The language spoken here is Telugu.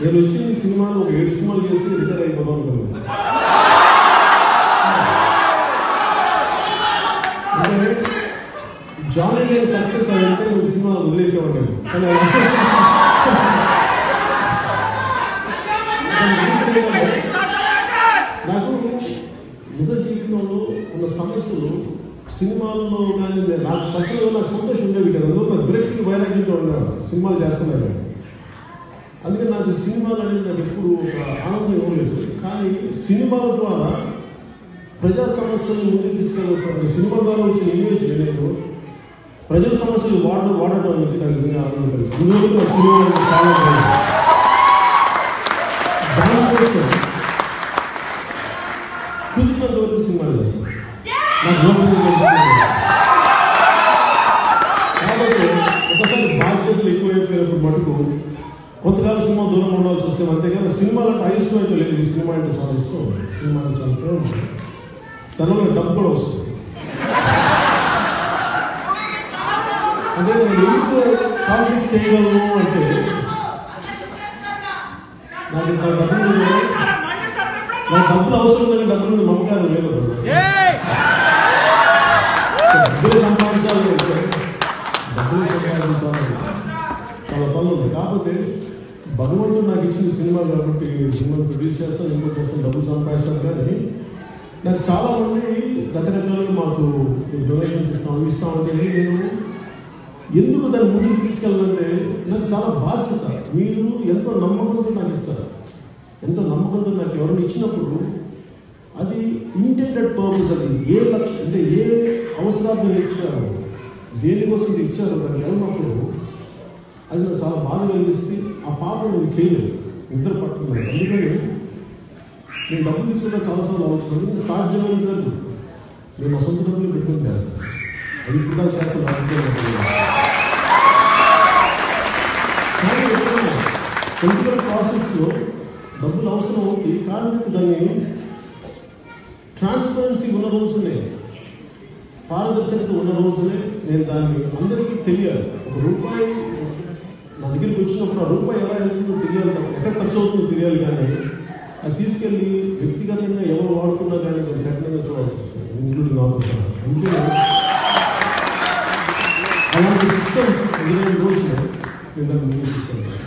నేను వచ్చి ఈ సినిమాలు ఒక 7 సినిమాలు చేసి రిటైర్ అయిపోదాం అనుకున్నాను. అంటే జానీ గారి సక్సెస్ అంటే ఒక సినిమా వదిలేసేవాడు. కానీ నాకు నిజ జీవితంలో ఉన్న సమస్యలు సినిమాల్లో కానీ నాకు అసలు నాకు సంతోషం ఉండేది కదా. అందులో నాకు విరక్తి వైరాగ్యంతో ఉండేవాడు సినిమాలు చేస్తున్నాను. అందుకే నాకు సినిమాలు అనేది నాకు ఎప్పుడు ఒక ఆనందం ఇవ్వలేదు. కానీ సినిమాల ద్వారా ప్రజా సమస్యలను ముందుకు తీసుకెళ్తాను. సినిమా ద్వారా వచ్చిన ఇమేజ్ నేను ప్రజల సమస్యలు వాడటం అనేది నాకు నిజంగా ఆనందం కలిగింది. అందులో నా సినిమా చాలా దానికోసం కుదిరినంత వరకు సినిమాలు చేస్తాను. నాకు కాబట్టి ఒకసారి బాధ్యతలు ఎక్కువైపోయినప్పుడు మటుకు కొంతకాలం సినిమా దూరం ఉండాల్సి వస్తే అంతేగాని సినిమాలు అంటే అయిష్టం అయితే లేదు. ఈ సినిమా అంటే చాలా ఇష్టం. సినిమా అంటే చాలా ప్రేమ. దానివల్ల డబ్బు కూడా వస్తుంది. అంటే నేను ఎందుకు కాంప్లిక్స్ చేయగలను అంటే నాకు డబ్బులు అవసరం కానీ డబ్బులు మీద మమకారం లేదు. డబ్బులు సంపాదించాలి చాలా పనులు ఉన్నాయి. కాకపోతే భగవంతుడు నాకు ఇచ్చిన సినిమా కాబట్టి సినిమాను ప్రొడ్యూస్ చేస్తాను, ఇంకోటి చేస్తాను, డబ్బులు సంపాదిస్తాను. కానీ నాకు చాలామంది రకరకాలుగా మాకు డొనేషన్స్ ఇస్తామంటే నేను ఎందుకు దాన్ని ముందుకు తీసుకెళ్ళాలంటే నాకు చాలా బాధ్యత. మీరు ఎంతో నమ్మకంతో నాకు ఇస్తారు. ఎంతో నమ్మకంతో నాకు ఎవరైనా ఇచ్చినప్పుడు అది ఇంటెండెడ్ పర్పస్. అది ఏ లక్ష్యం అంటే ఏ అవసరాన్ని ఇచ్చారు, దేనికోసం ఇచ్చారు దాన్ని ఎవరినప్పుడు అది నాకు చాలా బాధ కలిగిస్తే ఆ పాపం నేను చేయలేదు. నిద్ర పట్టుకున్నాను. అందుకని నేను డబ్బులు తీసుకుంటే చాలాసార్లు ఆలోచిస్తాను. సాధ్యమైన కాదు నేను నా సొంత డబ్బులు పెట్టుకుని చేస్తాను. అది ఇప్పుడు చేస్తాను. పొలిటికల్ ప్రాసెస్లో డబ్బులు అవసరం అవుతుంది. కానీ దాన్ని ట్రాన్స్పరెన్సీ ఉన్న రోజునే, పారదర్శకత ఉన్న రోజునే నేను దాన్ని అందరికీ తెలియాలి. ఒక రూపాయి నా దగ్గరికి వచ్చినప్పుడు ఆ రూపాయి ఎలా వెళ్తుందో తెలియాలి, ఎక్కడ ఖర్చు అవుతుందో తెలియాలి. కానీ అది తీసుకెళ్ళి వ్యక్తిగతంగా ఎవరు వాడుకున్నా కానీ దాన్ని కఠినంగా చూడాల్సి వస్తుంది, ఇంక్లూడింగ్ నాకు. అందుకే అలాంటి సిస్టమ్స్ 25 రోజులు నేను దాన్ని ముందుకు తీసుకెళ్తాను.